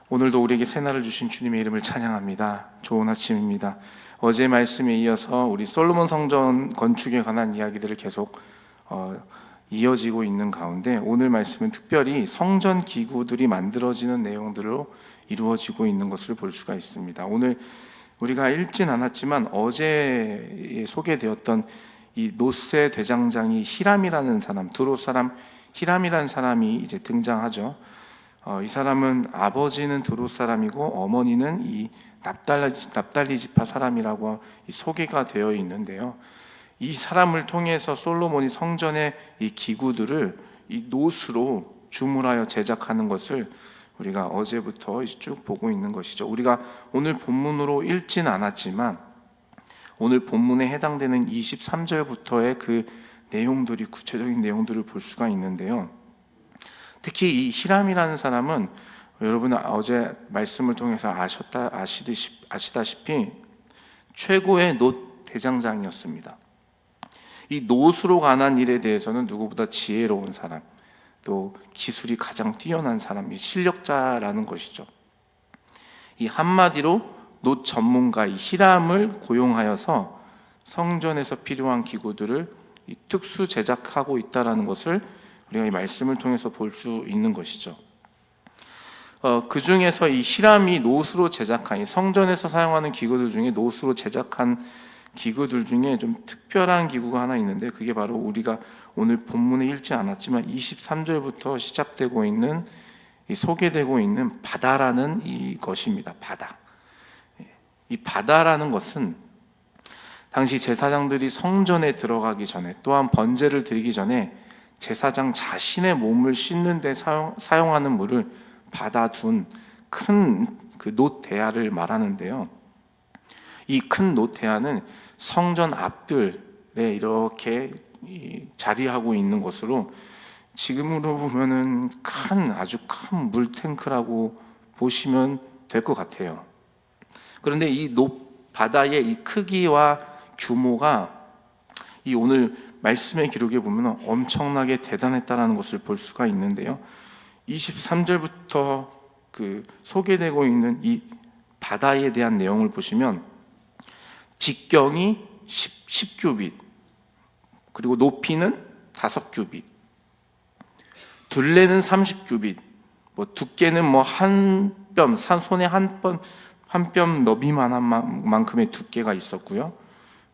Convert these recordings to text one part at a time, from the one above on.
오늘도 우리에게 새날을 주신 주님의 이름을 찬양합니다. 좋은 아침입니다. 어제 말씀에 이어서 우리 솔로몬 성전 건축에 관한 이야기들을 계속 이어지고 있는 가운데 오늘 말씀은 특별히 성전 기구들이 만들어지는 내용들로 이루어지고 있는 것을 볼 수가 있습니다. 오늘 우리가 읽진 않았지만 어제 소개되었던 이 노세 대장장이 히람이라는 사람, 두로 사람 히람이라는 사람이 이제 등장하죠. 이 사람은 아버지는 두로 사람이고 어머니는 이 납달리 지파 사람이라고 소개가 되어 있는데요. 이 사람을 통해서 솔로몬이 성전의 이 기구들을 이 노수로 주물하여 제작하는 것을 우리가 어제부터 쭉 보고 있는 것이죠. 우리가 오늘 본문으로 읽진 않았지만 오늘 본문에 해당되는 23절부터의 그 내용들이 구체적인 내용들을 볼 수가 있는데요. 특히 이 히람이라는 사람은 여러분 어제 말씀을 통해서 아시다시피 최고의 놋 대장장이었습니다. 이 놋으로 관한 일에 대해서는 누구보다 지혜로운 사람, 또 기술이 가장 뛰어난 사람이 실력자라는 것이죠. 이 한마디로 놋 전문가 이 히람을 고용하여서 성전에서 필요한 기구들을 특수 제작하고 있다라는 것을 우리가 이 말씀을 통해서 볼 수 있는 것이죠. 그 중에서 이 히람이 놋으로 제작한 이 성전에서 사용하는 기구들 중에 놋으로 제작한 기구들 중에 좀 특별한 기구가 하나 있는데 그게 바로 우리가 오늘 본문에 읽지 않았지만 23절부터 시작되고 있는 소개되고 있는 바다라는 이것입니다. 바다. 이 바다라는 것은 당시 제사장들이 성전에 들어가기 전에 또한 번제를 드리기 전에 제사장 자신의 몸을 씻는 데 사용하는 물을 받아둔 큰 그 놋 대야를 말하는데요. 이 큰 놋 대야는 성전 앞들에 이렇게 자리하고 있는 것으로 지금으로 보면은 아주 큰 물탱크라고 보시면 될 것 같아요. 그런데 이 바다의 이 크기와 규모가 이 오늘 말씀의 기록에 보면 엄청나게 대단했다는 것을 볼 수가 있는데요. 23절부터 그 소개되고 있는 이 바다에 대한 내용을 보시면 직경이 10규빗, 그리고 높이는 5규빗, 둘레는 30규빗, 두께는 한 뼘, 손에 한 뼘 너비만한 만큼의 두께가 있었고요.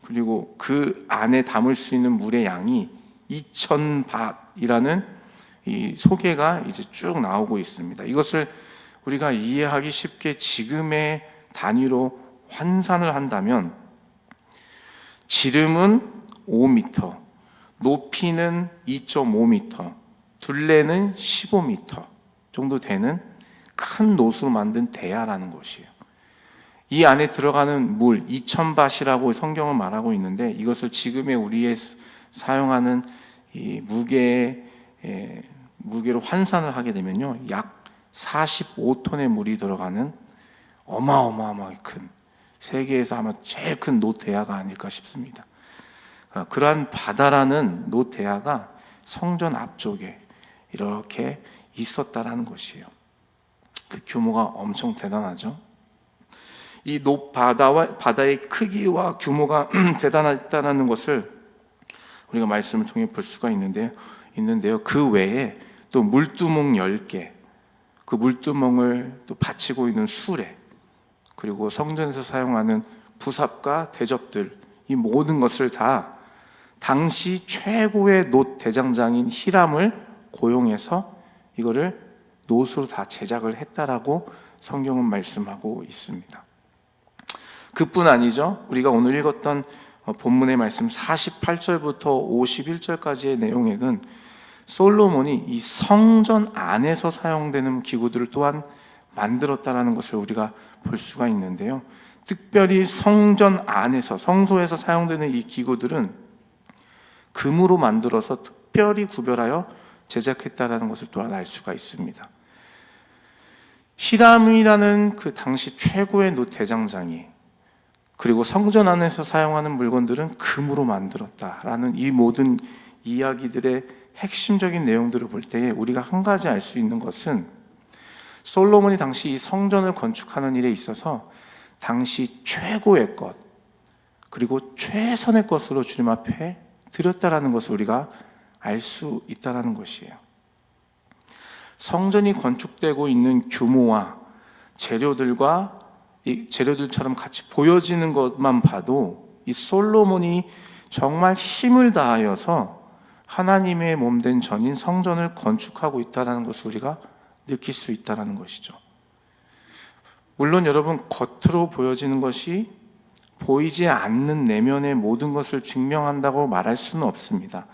그리고 그 안에 담을 수 있는 물의 양이 2000밭이라는 이 소개가 이제 쭉 나오고 있습니다. 이것을 우리가 이해하기 쉽게 지금의 단위로 환산을 한다면 지름은 5m, 높이는 2.5m, 둘레는 15m 정도 되는 큰 놋으로 만든 대야라는 것이에요. 이 안에 들어가는 물 2000밭이라고 성경은 말하고 있는데 이것을 지금의 우리의 사용하는 이 무게로 환산을 하게 되면요, 약 45톤의 물이 들어가는 어마어마하게 큰, 세계에서 아마 제일 큰 놋 대야가 아닐까 싶습니다. 그러한 바다라는 놋 대야가 성전 앞쪽에 이렇게 있었다라는 것이에요. 그 규모가 엄청 대단하죠. 이 바다의 크기와 규모가 대단하다는 것을 우리가 말씀을 통해 볼 수가 있는데요. 그 외에 또 물두멍 10개, 그 물두멍을 또 받치고 있는 수레, 그리고 성전에서 사용하는 부삽과 대접들, 이 모든 것을 다 당시 최고의 놋 대장장인 히람을 고용해서 이거를 놋으로 다 제작을 했다라고 성경은 말씀하고 있습니다. 그뿐 아니죠. 우리가 오늘 읽었던 본문의 말씀 48절부터 51절까지의 내용에는 솔로몬이 이 성전 안에서 사용되는 기구들을 또한 만들었다라는 것을 우리가 볼 수가 있는데요. 특별히 성전 안에서, 성소에서 사용되는 이 기구들은 금으로 만들어서 특별히 구별하여 제작했다라는 것을 또한 알 수가 있습니다. 히람이라는 그 당시 최고의 놋 대장장이, 그리고 성전 안에서 사용하는 물건들은 금으로 만들었다라는 이 모든 이야기들의 핵심적인 내용들을 볼 때에 우리가 한 가지 알 수 있는 것은 솔로몬이 당시 이 성전을 건축하는 일에 있어서 당시 최고의 것, 그리고 최선의 것으로 주님 앞에 드렸다라는 것을 우리가 알 수 있다라는 것이에요. 성전이 건축되고 있는 규모와 재료들과 이 재료들처럼 같이 보여지는 것만 봐도 이 솔로몬이 정말 힘을 다하여서 하나님의 몸된 전인 성전을 건축하고 있다는 것을 우리가 느낄 수 있다는 것이죠. 물론 여러분, 겉으로 보여지는 것이 보이지 않는 내면의 모든 것을 증명한다고 말할 수는 없습니다.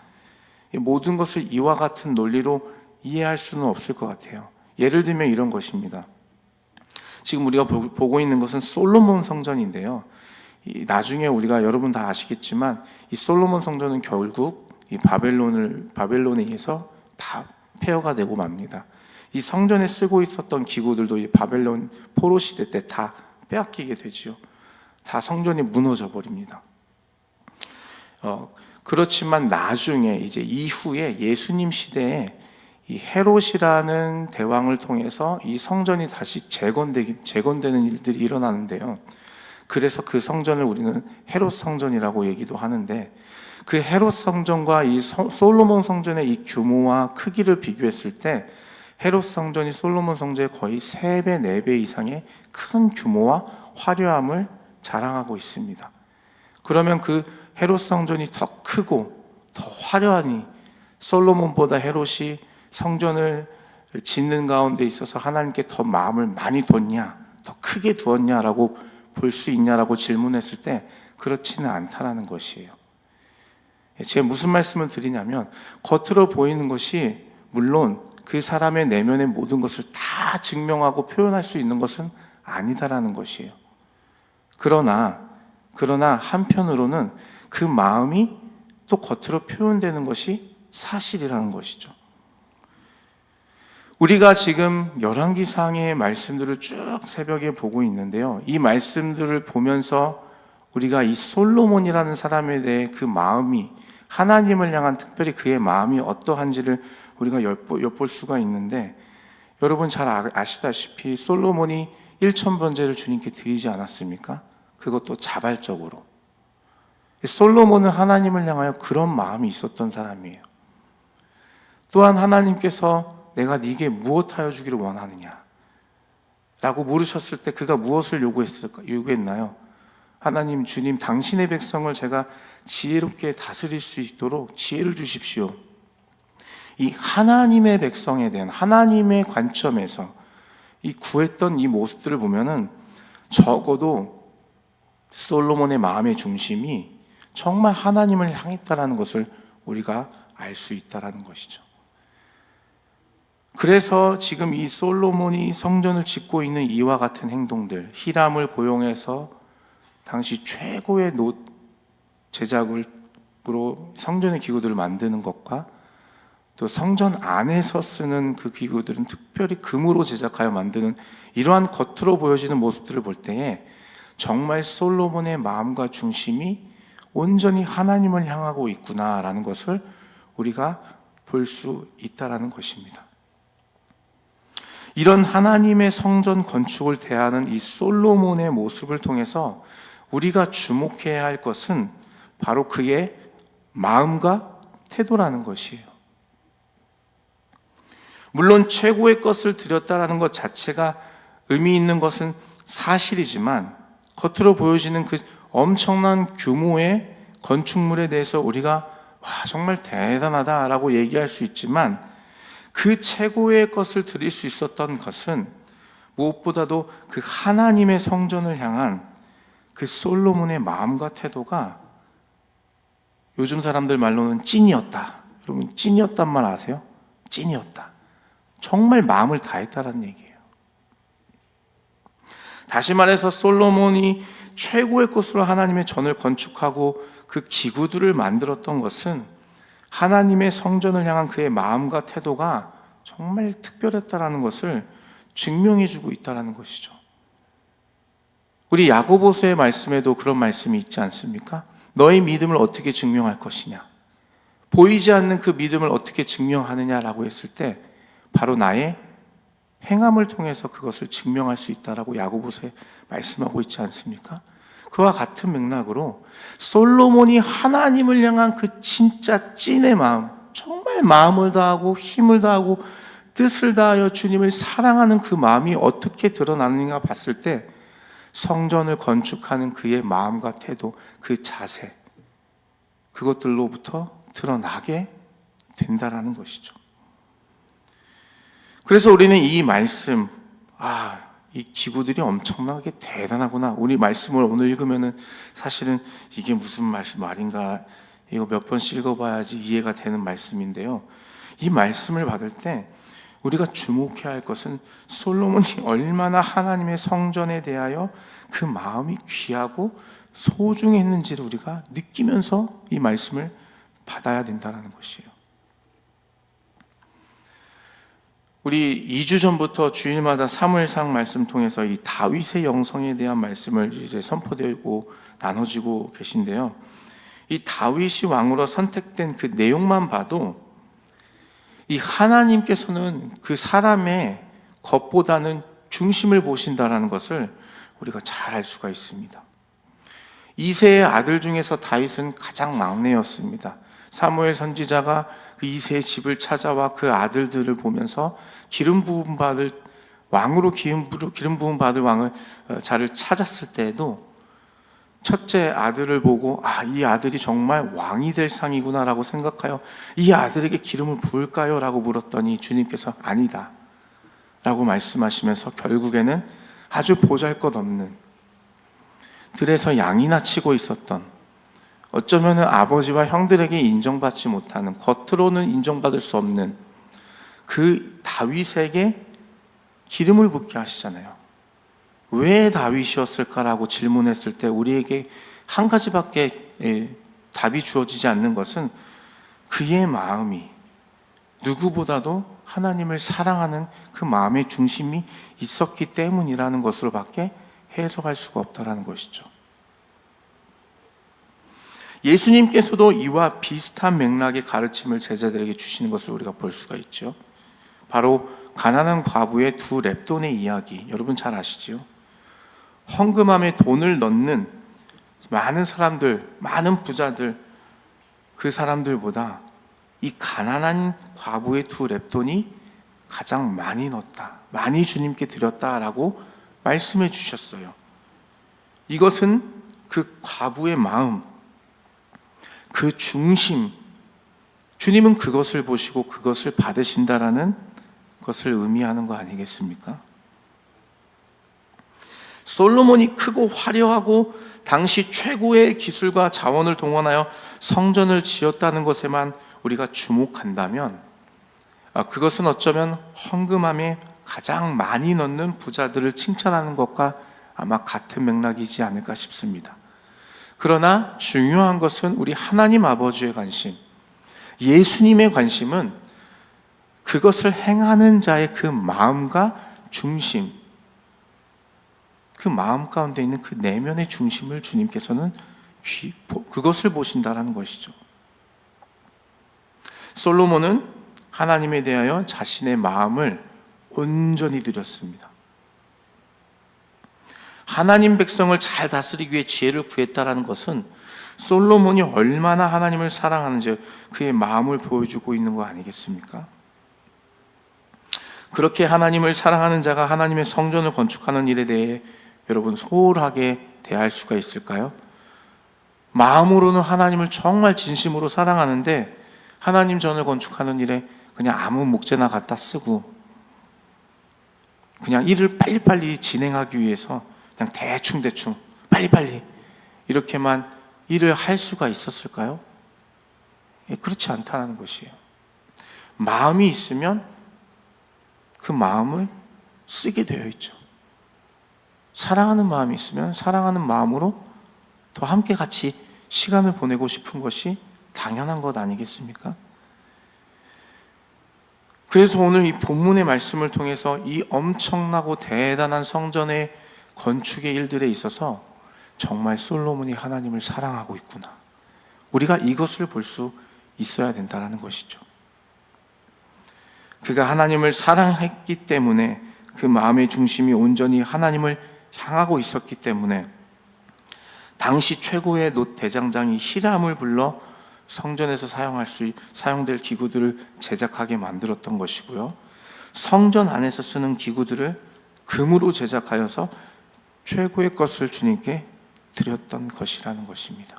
모든 것을 이와 같은 논리로 이해할 수는 없을 것 같아요. 예를 들면 이런 것입니다. 지금 우리가 보고 있는 것은 솔로몬 성전인데요. 나중에 우리가 여러분 다 아시겠지만 이 솔로몬 성전은 결국 이 바벨론에 의해서 다 폐허가 되고 맙니다. 이 성전에 쓰고 있었던 기구들도 이 바벨론 포로 시대 때 다 빼앗기게 되지요. 다 성전이 무너져 버립니다. 그렇지만 나중에 이제 이후에 예수님 시대에 이 헤롯이라는 대왕을 통해서 이 성전이 다시 재건되는 일들이 일어나는데요. 그래서 그 성전을 우리는 헤롯 성전이라고 얘기도 하는데, 그 헤롯 성전과 이 솔로몬 성전의 이 규모와 크기를 비교했을 때 헤롯 성전이 솔로몬 성전의 거의 3배, 4배 이상의 큰 규모와 화려함을 자랑하고 있습니다. 그러면 그 헤롯 성전이 더 크고 더 화려하니 솔로몬보다 헤롯이 성전을 짓는 가운데 있어서 하나님께 더 마음을 많이 뒀냐, 더 크게 두었냐라고 볼 수 있냐라고 질문했을 때 그렇지는 않다라는 것이에요. 제가 무슨 말씀을 드리냐면, 겉으로 보이는 것이 물론 그 사람의 내면의 모든 것을 다 증명하고 표현할 수 있는 것은 아니다라는 것이에요. 그러나 한편으로는 그 마음이 또 겉으로 표현되는 것이 사실이라는 것이죠. 우리가 지금 열왕기상의 말씀들을 쭉 새벽에 보고 있는데요. 이 말씀들을 보면서 우리가 이 솔로몬이라는 사람에 대해 그 마음이, 하나님을 향한 특별히 그의 마음이 어떠한지를 우리가 엿볼 수가 있는데, 여러분 잘 아시다시피 솔로몬이 1000번제를 주님께 드리지 않았습니까? 그것도 자발적으로. 솔로몬은 하나님을 향하여 그런 마음이 있었던 사람이에요. 또한 하나님께서 내가 네게 무엇하여 주기를 원하느냐 라고 물으셨을 때 그가 무엇을 요구했나요? 하나님, 주님, 당신의 백성을 제가 지혜롭게 다스릴 수 있도록 지혜를 주십시오. 이 하나님의 백성에 대한 하나님의 관점에서 이 구했던 이 모습들을 보면은 적어도 솔로몬의 마음의 중심이 정말 하나님을 향했다라는 것을 우리가 알 수 있다라는 것이죠. 그래서 지금 이 솔로몬이 성전을 짓고 있는 이와 같은 행동들, 히람을 고용해서 당시 최고의 제작으로 성전의 기구들을 만드는 것과 또 성전 안에서 쓰는 그 기구들은 특별히 금으로 제작하여 만드는 이러한 겉으로 보여지는 모습들을 볼 때에 정말 솔로몬의 마음과 중심이 온전히 하나님을 향하고 있구나라는 것을 우리가 볼 수 있다라는 것입니다. 이런 하나님의 성전 건축을 대하는 이 솔로몬의 모습을 통해서 우리가 주목해야 할 것은 바로 그의 마음과 태도라는 것이에요. 물론 최고의 것을 드렸다라는 것 자체가 의미 있는 것은 사실이지만, 겉으로 보여지는 그 엄청난 규모의 건축물에 대해서 우리가 와, 정말 대단하다라고 얘기할 수 있지만, 그 최고의 것을 드릴 수 있었던 것은 무엇보다도 그 하나님의 성전을 향한 그 솔로몬의 마음과 태도가 요즘 사람들 말로는 찐이었다. 여러분, 찐이었단 말 아세요? 찐이었다. 정말 마음을 다했다는 얘기예요. 다시 말해서 솔로몬이 최고의 것으로 하나님의 전을 건축하고 그 기구들을 만들었던 것은 하나님의 성전을 향한 그의 마음과 태도가 정말 특별했다라는 것을 증명해주고 있다는 것이죠. 우리 야고보서의 말씀에도 그런 말씀이 있지 않습니까? 너의 믿음을 어떻게 증명할 것이냐, 보이지 않는 그 믿음을 어떻게 증명하느냐라고 했을 때 바로 나의 행함을 통해서 그것을 증명할 수 있다라고 야고보서에 말씀하고 있지 않습니까? 그와 같은 맥락으로 솔로몬이 하나님을 향한 그 진짜 찐의 마음, 정말 마음을 다하고 힘을 다하고 뜻을 다하여 주님을 사랑하는 그 마음이 어떻게 드러나는가 봤을 때 성전을 건축하는 그의 마음과 태도, 그 자세, 그것들로부터 드러나게 된다라는 것이죠. 그래서 우리는 이 말씀, 이 기구들이 엄청나게 대단하구나. 우리 말씀을 오늘 읽으면은 사실은 이게 무슨 말인가, 이거 몇 번씩 읽어봐야지 이해가 되는 말씀인데요. 이 말씀을 받을 때 우리가 주목해야 할 것은 솔로몬이 얼마나 하나님의 성전에 대하여 그 마음이 귀하고 소중했는지를 우리가 느끼면서 이 말씀을 받아야 된다는 것이에요. 우리 2주 전부터 주일마다 사무엘상 말씀 통해서 이 다윗의 영성에 대한 말씀을 이제 선포되고 나눠지고 계신데요. 이 다윗이 왕으로 선택된 그 내용만 봐도 이 하나님께서는 그 사람의 겉보다는 중심을 보신다라는 것을 우리가 잘 알 수가 있습니다. 이새의 아들 중에서 다윗은 가장 막내였습니다. 사무엘 선지자가 그 이새의 집을 찾아와 그 아들들을 보면서 기름 부음 받을 왕을 자를 찾았을 때에도 첫째 아들을 보고 이 아들이 정말 왕이 될 상이구나라고 생각하여 이 아들에게 기름을 부을까요? 라고 물었더니 주님께서 아니다 라고 말씀하시면서 결국에는 아주 보잘것없는 들에서 양이나 치고 있었던, 어쩌면 아버지와 형들에게 인정받지 못하는, 겉으로는 인정받을 수 없는 그 다윗에게 기름을 붓게 하시잖아요. 왜 다윗이었을까라고 질문했을 때 우리에게 한 가지밖에 답이 주어지지 않는 것은 그의 마음이 누구보다도 하나님을 사랑하는 그 마음의 중심이 있었기 때문이라는 것으로밖에 해석할 수가 없다는 것이죠. 예수님께서도 이와 비슷한 맥락의 가르침을 제자들에게 주시는 것을 우리가 볼 수가 있죠. 바로 가난한 과부의 두 렙돈의 이야기, 여러분 잘 아시죠? 헌금함에 돈을 넣는 많은 사람들, 많은 부자들, 그 사람들보다 이 가난한 과부의 두 렙돈이 가장 많이 넣었다, 많이 주님께 드렸다라고 말씀해 주셨어요. 이것은 그 과부의 마음, 그 중심, 주님은 그것을 보시고 그것을 받으신다라는 것을 의미하는 거 아니겠습니까? 솔로몬이 크고 화려하고 당시 최고의 기술과 자원을 동원하여 성전을 지었다는 것에만 우리가 주목한다면 그것은 어쩌면 헌금함에 가장 많이 넣는 부자들을 칭찬하는 것과 아마 같은 맥락이지 않을까 싶습니다. 그러나 중요한 것은 우리 하나님 아버지의 관심, 예수님의 관심은 그것을 행하는 자의 그 마음과 중심, 그 마음 가운데 있는 그 내면의 중심을 주님께서는 그것을 보신다라는 것이죠. 솔로몬은 하나님에 대하여 자신의 마음을 온전히 드렸습니다. 하나님 백성을 잘 다스리기 위해 지혜를 구했다라는 것은 솔로몬이 얼마나 하나님을 사랑하는지 그의 마음을 보여주고 있는 거 아니겠습니까? 그렇게 하나님을 사랑하는 자가 하나님의 성전을 건축하는 일에 대해 여러분 소홀하게 대할 수가 있을까요? 마음으로는 하나님을 정말 진심으로 사랑하는데 하나님 전을 건축하는 일에 그냥 아무 목재나 갖다 쓰고 그냥 일을 빨리빨리 진행하기 위해서 그냥 대충 빨리빨리 이렇게만 일을 할 수가 있었을까요? 그렇지 않다는 것이에요. 마음이 있으면 그 마음을 쓰게 되어 있죠. 사랑하는 마음이 있으면 사랑하는 마음으로 더 함께 같이 시간을 보내고 싶은 것이 당연한 것 아니겠습니까? 그래서 오늘 이 본문의 말씀을 통해서 이 엄청나고 대단한 성전의 건축의 일들에 있어서 정말 솔로몬이 하나님을 사랑하고 있구나, 우리가 이것을 볼 수 있어야 된다는 것이죠. 그가 하나님을 사랑했기 때문에 그 마음의 중심이 온전히 하나님을 향하고 있었기 때문에 당시 최고의 놋 대장장이 히람을 불러 성전에서 사용될 기구들을 제작하게 만들었던 것이고요. 성전 안에서 쓰는 기구들을 금으로 제작하여서 최고의 것을 주님께 드렸던 것이라는 것입니다.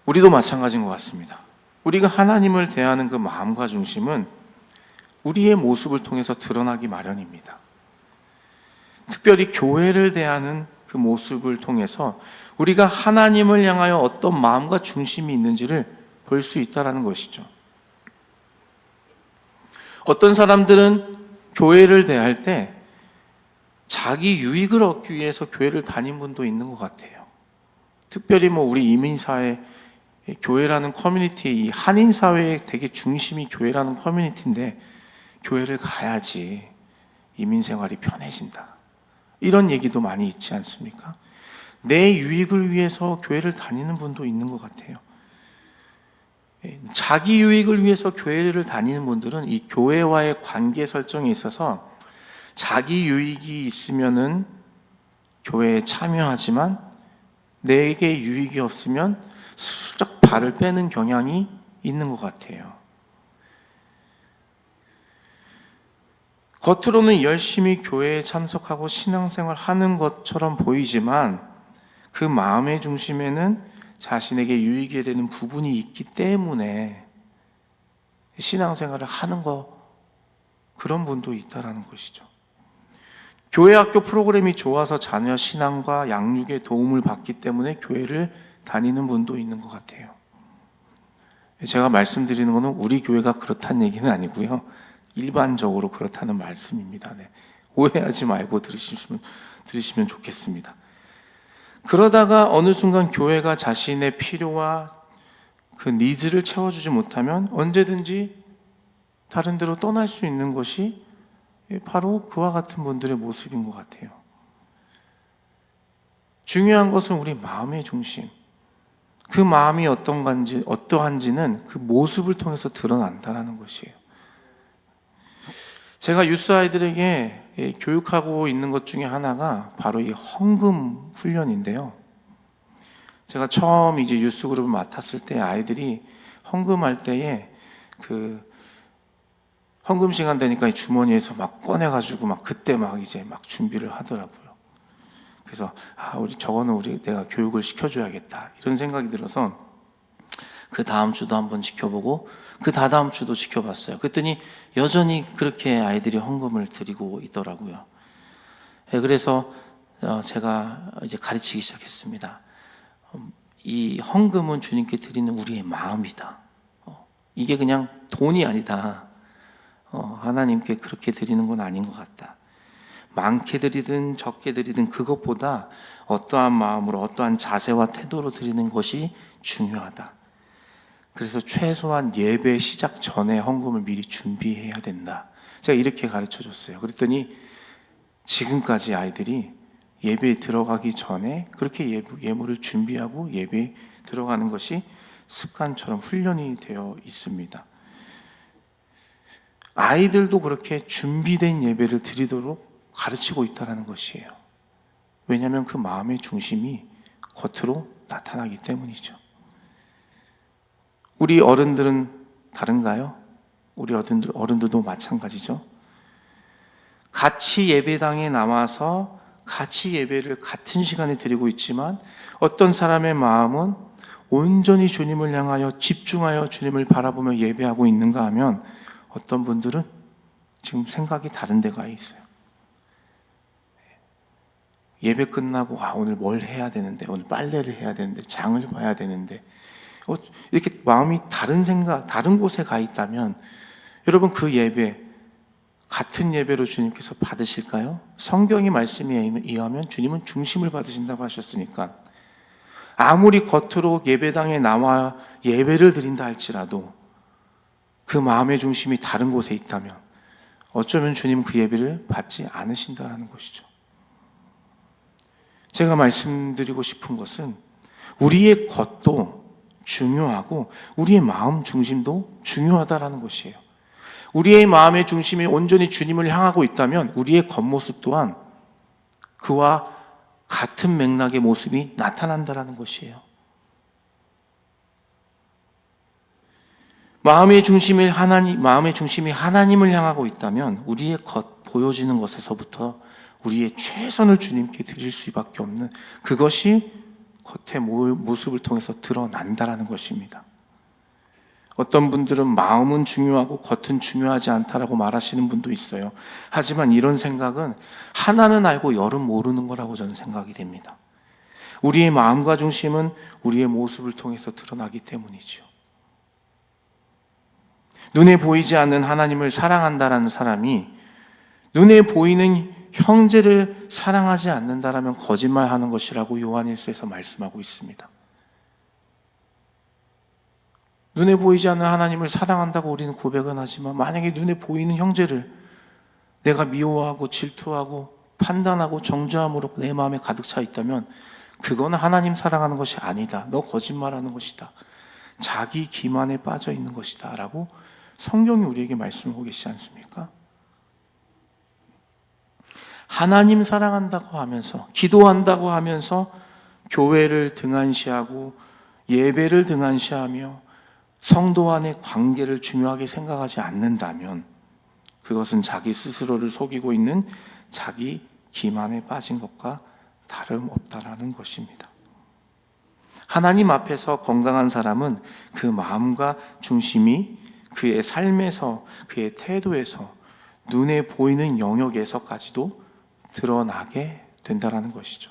우리도 마찬가지인 것 같습니다. 우리가 하나님을 대하는 그 마음과 중심은 우리의 모습을 통해서 드러나기 마련입니다. 특별히 교회를 대하는 그 모습을 통해서 우리가 하나님을 향하여 어떤 마음과 중심이 있는지를 볼 수 있다는 것이죠. 어떤 사람들은 교회를 대할 때 자기 유익을 얻기 위해서 교회를 다닌 분도 있는 것 같아요. 특별히 우리 이민사회, 교회라는 커뮤니티, 이 한인사회의 되게 중심이 교회라는 커뮤니티인데 교회를 가야지 이민생활이 편해진다. 이런 얘기도 많이 있지 않습니까? 내 유익을 위해서 교회를 다니는 분도 있는 것 같아요. 자기 유익을 위해서 교회를 다니는 분들은 이 교회와의 관계 설정에 있어서 자기 유익이 있으면은 교회에 참여하지만 내게 유익이 없으면 슬쩍 발을 빼는 경향이 있는 것 같아요. 겉으로는 열심히 교회에 참석하고 신앙생활 하는 것처럼 보이지만 그 마음의 중심에는 자신에게 유익이 되는 부분이 있기 때문에 신앙생활을 하는 그런 분도 있다라는 것이죠. 교회 학교 프로그램이 좋아서 자녀 신앙과 양육에 도움을 받기 때문에 교회를 다니는 분도 있는 것 같아요. 제가 말씀드리는 것은 우리 교회가 그렇다는 얘기는 아니고요. 일반적으로 그렇다는 말씀입니다. 네. 오해하지 말고 들으시면 좋겠습니다. 그러다가 어느 순간 교회가 자신의 필요와 그 니즈를 채워주지 못하면 언제든지 다른 데로 떠날 수 있는 것이 바로 그와 같은 분들의 모습인 것 같아요. 중요한 것은 우리 마음의 중심. 그 마음이 어떠한지는 그 모습을 통해서 드러난다는 것이에요. 제가 유스 아이들에게 교육하고 있는 것 중에 하나가 바로 이 헌금 훈련인데요. 제가 처음 이제 유스 그룹을 맡았을 때 아이들이 헌금할 때에 그 헌금 시간 되니까 주머니에서 막 꺼내가지고 그때 이제 준비를 하더라고요. 그래서 내가 교육을 시켜줘야겠다 이런 생각이 들어서 그 다음 주도 한번 지켜보고 그 다다음 주도 지켜봤어요. 그랬더니 여전히 그렇게 아이들이 헌금을 드리고 있더라고요. 그래서 제가 이제 가르치기 시작했습니다. 이 헌금은 주님께 드리는 우리의 마음이다. 이게 그냥 돈이 아니다. 하나님께 그렇게 드리는 건 아닌 것 같다. 많게 드리든 적게 드리든 그것보다 어떠한 마음으로 어떠한 자세와 태도로 드리는 것이 중요하다. 그래서 최소한 예배 시작 전에 헌금을 미리 준비해야 된다. 제가 이렇게 가르쳐 줬어요. 그랬더니 지금까지 아이들이 예배에 들어가기 전에 그렇게 예물을 준비하고 예배에 들어가는 것이 습관처럼 훈련이 되어 있습니다. 아이들도 그렇게 준비된 예배를 드리도록 가르치고 있다는 것이에요. 왜냐하면 그 마음의 중심이 겉으로 나타나기 때문이죠. 우리 어른들은 다른가요? 우리 어른들도 마찬가지죠. 같이 예배당에 나와서 같이 예배를 같은 시간에 드리고 있지만 어떤 사람의 마음은 온전히 주님을 향하여 집중하여 주님을 바라보며 예배하고 있는가 하면 어떤 분들은 지금 생각이 다른 데가 있어요. 예배 끝나고 오늘 뭘 해야 되는데, 오늘 빨래를 해야 되는데, 장을 봐야 되는데, 이렇게 마음이 다른 곳에 가 있다면 여러분 그 예배 같은 예배로 주님께서 받으실까요? 성경의 말씀에 의하면 주님은 중심을 받으신다고 하셨으니까 아무리 겉으로 예배당에 나와 예배를 드린다 할지라도 그 마음의 중심이 다른 곳에 있다면 어쩌면 주님은 그 예배를 받지 않으신다는 것이죠. 제가 말씀드리고 싶은 것은 우리의 겉도 중요하고 우리의 마음 중심도 중요하다라는 것이에요. 우리의 마음의 중심이 온전히 주님을 향하고 있다면 우리의 겉모습 또한 그와 같은 맥락의 모습이 나타난다는 것이에요. 마음의 중심이 하나님을 향하고 있다면 우리의 겉 보여지는 것에서부터 우리의 최선을 주님께 드릴 수밖에 없는, 그것이 겉의 모습을 통해서 드러난다라는 것입니다. 어떤 분들은 마음은 중요하고 겉은 중요하지 않다라고 말하시는 분도 있어요. 하지만 이런 생각은 하나는 알고 열은 모르는 거라고 저는 생각이 됩니다. 우리의 마음과 중심은 우리의 모습을 통해서 드러나기 때문이죠. 눈에 보이지 않는 하나님을 사랑한다라는 사람이 눈에 보이는 형제를 사랑하지 않는다라면 거짓말하는 것이라고 요한일서에서 말씀하고 있습니다. 눈에 보이지 않는 하나님을 사랑한다고 우리는 고백은 하지만 만약에 눈에 보이는 형제를 내가 미워하고 질투하고 판단하고 정죄함으로 내 마음에 가득 차 있다면 그건 하나님 사랑하는 것이 아니다. 너 거짓말하는 것이다. 자기 기만에 빠져 있는 것이다 라고 성경이 우리에게 말씀하고 계시지 않습니까? 하나님 사랑한다고 하면서, 기도한다고 하면서 교회를 등한시하고 예배를 등한시하며 성도 안의 관계를 중요하게 생각하지 않는다면 그것은 자기 스스로를 속이고 있는 자기 기만에 빠진 것과 다름없다라는 것입니다. 하나님 앞에서 건강한 사람은 그 마음과 중심이 그의 삶에서, 그의 태도에서, 눈에 보이는 영역에서까지도 드러나게 된다는 것이죠.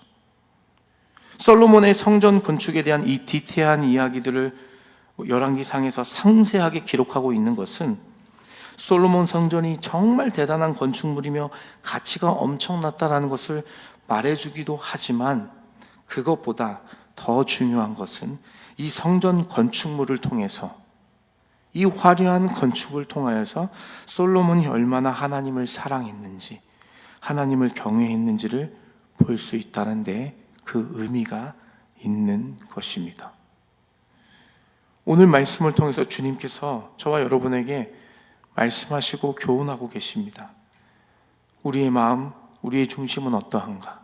솔로몬의 성전 건축에 대한 이 디테일한 이야기들을 열왕기상에서 상세하게 기록하고 있는 것은 솔로몬 성전이 정말 대단한 건축물이며 가치가 엄청났다는 것을 말해주기도 하지만, 그것보다 더 중요한 것은 이 성전 건축물을 통해서, 이 화려한 건축을 통하여서 솔로몬이 얼마나 하나님을 사랑했는지, 하나님을 경외했는지를 볼 수 있다는 데 그 의미가 있는 것입니다. 오늘 말씀을 통해서 주님께서 저와 여러분에게 말씀하시고 교훈하고 계십니다. 우리의 마음, 우리의 중심은 어떠한가?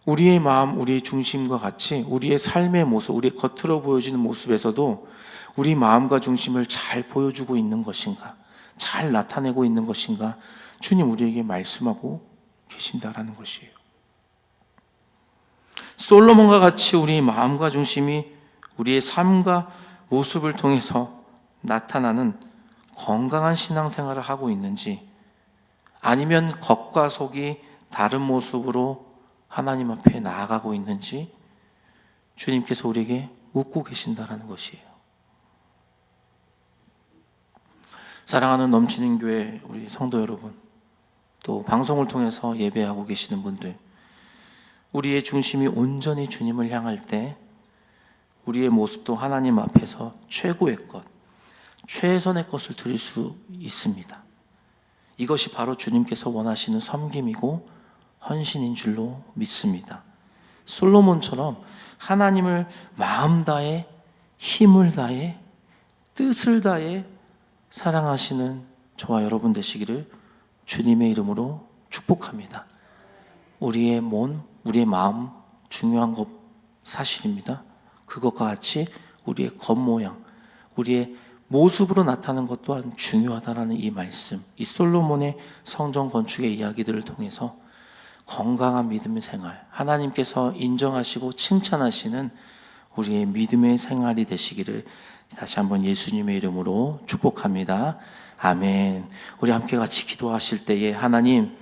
우리의 마음, 우리의 중심과 같이 우리의 삶의 모습, 우리의 겉으로 보여지는 모습에서도 우리 마음과 중심을 잘 보여주고 있는 것인가? 잘 나타내고 있는 것인가? 주님 우리에게 말씀하고 계신다라는 것이에요. 솔로몬과 같이 우리의 마음과 중심이 우리의 삶과 모습을 통해서 나타나는 건강한 신앙생활을 하고 있는지, 아니면 겉과 속이 다른 모습으로 하나님 앞에 나아가고 있는지 주님께서 우리에게 묻고 계신다라는 것이에요. 사랑하는 넘치는 교회 우리 성도 여러분, 또 방송을 통해서 예배하고 계시는 분들, 우리의 중심이 온전히 주님을 향할 때 우리의 모습도 하나님 앞에서 최고의 것, 최선의 것을 드릴 수 있습니다. 이것이 바로 주님께서 원하시는 섬김이고 헌신인 줄로 믿습니다. 솔로몬처럼 하나님을 마음 다해, 힘을 다해, 뜻을 다해 사랑하시는 저와 여러분 되시기를 주님의 이름으로 축복합니다. 우리의 우리의 마음 중요한 것 사실입니다. 그것과 같이 우리의 겉모양, 우리의 모습으로 나타나는 것 또한 중요하다라는 이 말씀, 이 솔로몬의 성전 건축의 이야기들을 통해서 건강한 믿음의 생활, 하나님께서 인정하시고 칭찬하시는 우리의 믿음의 생활이 되시기를 다시 한번 예수님의 이름으로 축복합니다. 아멘. 우리 함께 같이 기도하실 때에 하나님,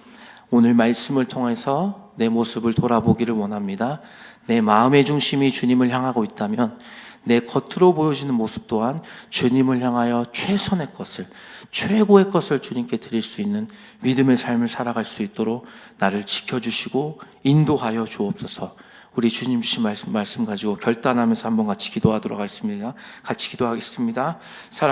오늘 말씀을 통해서 내 모습을 돌아보기를 원합니다. 내 마음의 중심이 주님을 향하고 있다면 내 겉으로 보여지는 모습 또한 주님을 향하여 최선의 것을, 최고의 것을 주님께 드릴 수 있는 믿음의 삶을 살아갈 수 있도록 나를 지켜주시고 인도하여 주옵소서. 우리 주님 주신 말씀 가지고 결단하면서 한번 같이 기도하도록 하겠습니다. 같이 기도하겠습니다. 사랑